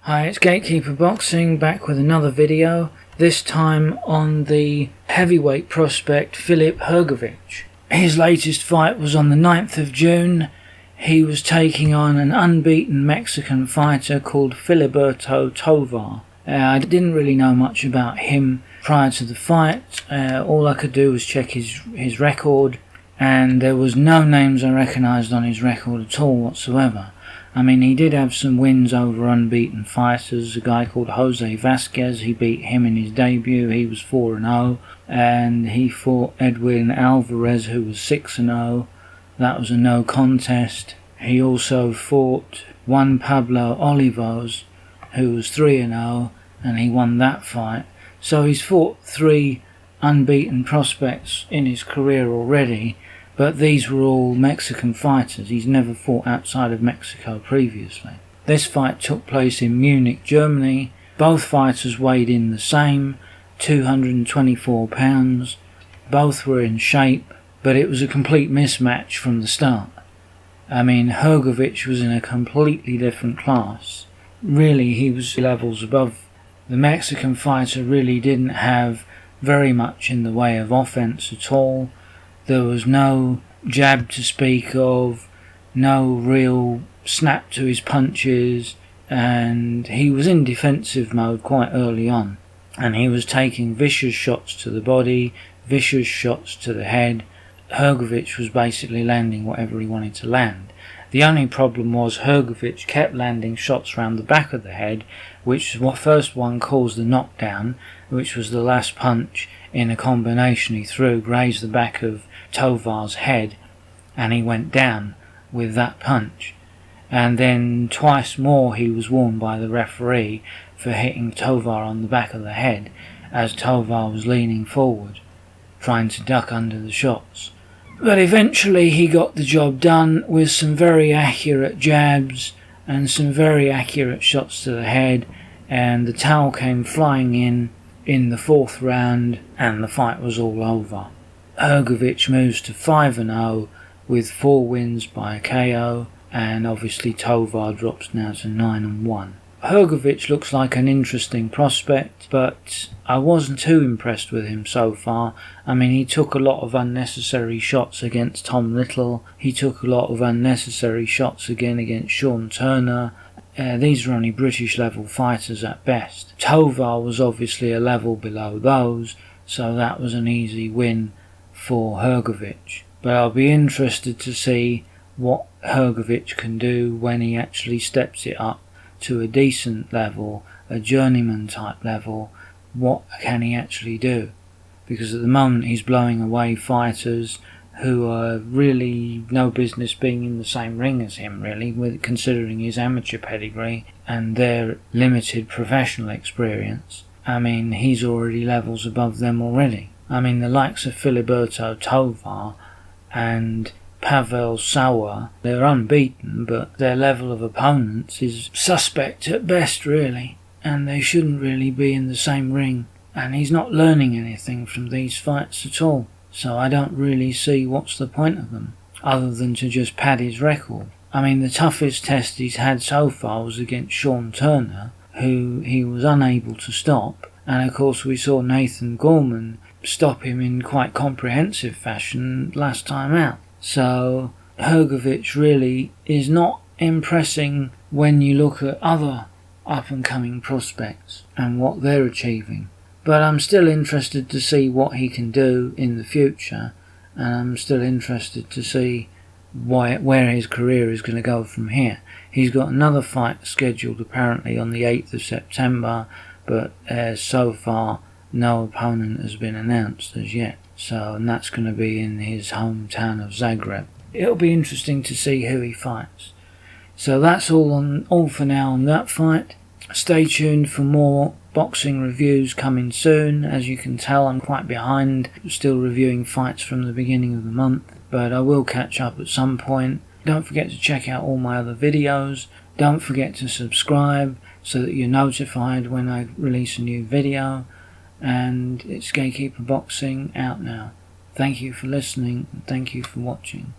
Hi, it's Gatekeeper Boxing back with another video, this time on the heavyweight prospect Filip Hrgovic. His latest fight was on the 9th of June. He was taking on an unbeaten Mexican fighter called Filiberto Tovar. I didn't really know much about him prior to the fight. All I could do was check his record, and there was no names I recognised on his record at all whatsoever. I mean, he did have some wins over unbeaten fighters. A guy called Jose Vasquez, he beat him in his debut. He was 4-0. And he fought Edwin Alvarez, who was 6-0. That was a no contest. He also fought Juan Pablo Olivos, who was 3-0, and he won that fight. So he's fought 3 unbeaten prospects in his career already. But these were all Mexican fighters. He's never fought outside of Mexico previously. This fight took place in Munich, Germany. Both fighters weighed in the same, 224 pounds. Both were in shape, but it was a complete mismatch from the start. I mean, Hrgovic was in a completely different class. Really, he was levels above. The Mexican fighter really didn't have very much in the way of offense at all. There was no jab to speak of, no real snap to his punches, and he was in defensive mode quite early on. And he was taking vicious shots to the body, vicious shots to the head. Hrgovic was basically landing whatever he wanted to land. The only problem was Hrgovic kept landing shots around the back of the head, which is what first one caused the knockdown, which was the last punch in a combination he threw, grazed the back of Tovar's head, and he went down with that punch. And then twice more he was warned by the referee for hitting Tovar on the back of the head as Tovar was leaning forward, trying to duck under the shots. But eventually he got the job done with some very accurate jabs and some very accurate shots to the head, and the towel came flying in the 4th round, and the fight was all over. Hrgovic moves to 5-0 with 4 wins by KO, and obviously Tovar drops now to 9-1. Hrgovic looks like an interesting prospect, but I wasn't too impressed with him so far. I mean, he took a lot of unnecessary shots against Tom Little. He took a lot of unnecessary shots again against Sean Turner. These are only British level fighters at best. Tovar was obviously a level below those, so that was an easy win for Hrgovic. But I'll be interested to see what Hrgovic can do when he actually steps it up to a decent level, a journeyman type level. What can he actually do? Because at the moment he's blowing away fighters who are really no business being in the same ring as him, really, considering his amateur pedigree and their limited professional experience. I mean, he's already levels above them already. I mean, the likes of Filiberto Tovar and Pavel Sauer, they're unbeaten, but their level of opponents is suspect at best, really, and they shouldn't really be in the same ring, and he's not learning anything from these fights at all, so I don't really see what's the point of them, other than to just pad his record. I mean, the toughest test he's had so far was against Sean Turner, who he was unable to stop, and of course we saw Nathan Gorman stop him in quite comprehensive fashion last time out. So Hrgovic really is not impressing when you look at other up-and-coming prospects and what they're achieving. But I'm still interested to see what he can do in the future, and I'm still interested to see where his career is going to go from here. He's got another fight scheduled apparently on the 8th of September, but so far no opponent has been announced as yet. And that's going to be in his hometown of Zagreb. It'll be interesting to see who he fights. So that's all for now on that fight. Stay tuned for more boxing reviews coming soon. As you can tell, I'm quite behind, still reviewing fights from the beginning of the month, but I will catch up at some point. Don't forget to check out all my other videos. Don't forget to subscribe so that you're notified when I release a new video. And it's Gatekeeper Boxing out now. Thank you for listening, and thank you for watching.